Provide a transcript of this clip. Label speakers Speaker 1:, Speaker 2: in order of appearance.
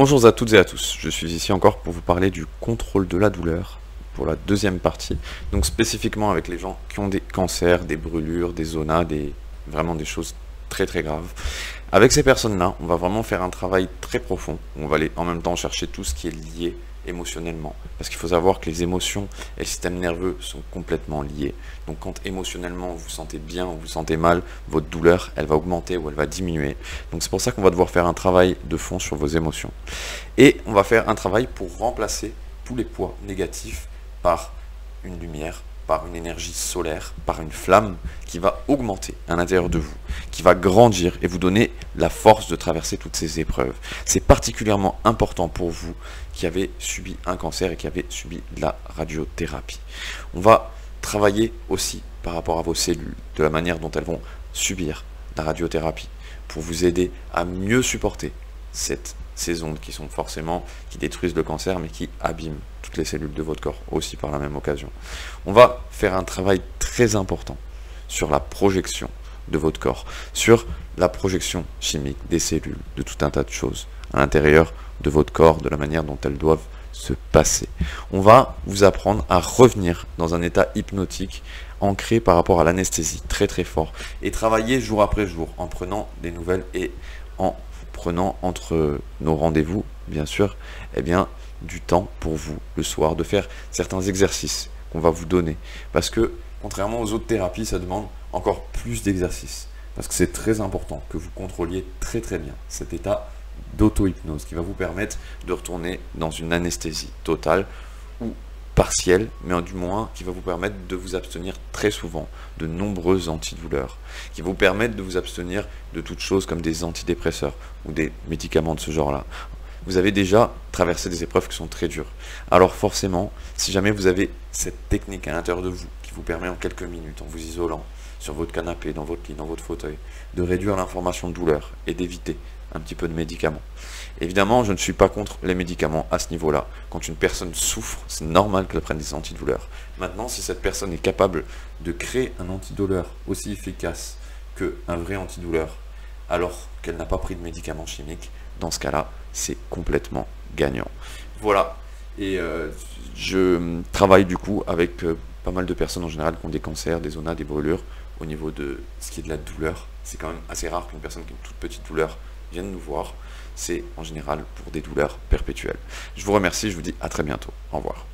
Speaker 1: Bonjour à toutes et à tous, je suis ici encore pour vous parler du contrôle de la douleur pour la deuxième partie, donc spécifiquement avec les gens qui ont des cancers, des brûlures, des zonas, vraiment des choses très très graves. Avec ces personnes-là, on va vraiment faire un travail très profond, on va aller en même temps chercher tout ce qui est lié émotionnellement, parce qu'il faut savoir que les émotions et le système nerveux sont complètement liés. Donc quand émotionnellement vous vous sentez bien ou vous vous sentez mal, votre douleur elle va augmenter ou elle va diminuer. Donc c'est pour ça qu'on va devoir faire un travail de fond sur vos émotions. Et on va faire un travail pour remplacer tous les poids négatifs par une lumière, par une énergie solaire, par une flamme qui va augmenter à l'intérieur de vous, qui va grandir et vous donner la force de traverser toutes ces épreuves. C'est particulièrement important pour vous qui avez subi un cancer et qui avez subi de la radiothérapie. On va travailler aussi par rapport à vos cellules, de la manière dont elles vont subir la radiothérapie, pour vous aider à mieux supporter ces ondes qui détruisent le cancer, mais qui abîment toutes les cellules de votre corps, aussi par la même occasion. On va faire un travail très important sur la projection de votre corps, sur la projection chimique des cellules, de tout un tas de choses à l'intérieur de votre corps, de la manière dont elles doivent se passer. On va vous apprendre à revenir dans un état hypnotique ancré par rapport à l'anesthésie, très très fort, et travailler jour après jour en prenant des nouvelles et en prenant entre nos rendez-vous, bien sûr, du temps pour vous, le soir, de faire certains exercices qu'on va vous donner. Parce que, contrairement aux autres thérapies, ça demande encore plus d'exercices. Parce que c'est très important que vous contrôliez très très bien cet état d'auto-hypnose qui va vous permettre de retourner dans une anesthésie totale ou partielle, mais du moins qui va vous permettre de vous abstenir très souvent de nombreux antidouleurs, qui va vous permettre de vous abstenir de toutes choses comme des antidépresseurs ou des médicaments de ce genre-là. Vous avez déjà traversé des épreuves qui sont très dures. Alors forcément, si jamais vous avez cette technique à l'intérieur de vous qui vous permet en quelques minutes, en vous isolant sur votre canapé, dans votre lit, dans votre fauteuil, de réduire l'information de douleur et d'éviter un petit peu de médicaments. Évidemment, je ne suis pas contre les médicaments à ce niveau-là. Quand une personne souffre, c'est normal qu'elle prenne des antidouleurs. Maintenant, si cette personne est capable de créer un antidouleur aussi efficace qu'un vrai antidouleur, alors qu'elle n'a pas pris de médicaments chimiques, dans ce cas-là, c'est complètement gagnant. Voilà. Et je travaille du coup avec pas mal de personnes en général qui ont des cancers, des zonas, des brûlures au niveau de ce qui est de la douleur. C'est quand même assez rare qu'une personne qui a une toute petite douleur vienne nous voir. C'est en général pour des douleurs perpétuelles. Je vous remercie, je vous dis à très bientôt. Au revoir.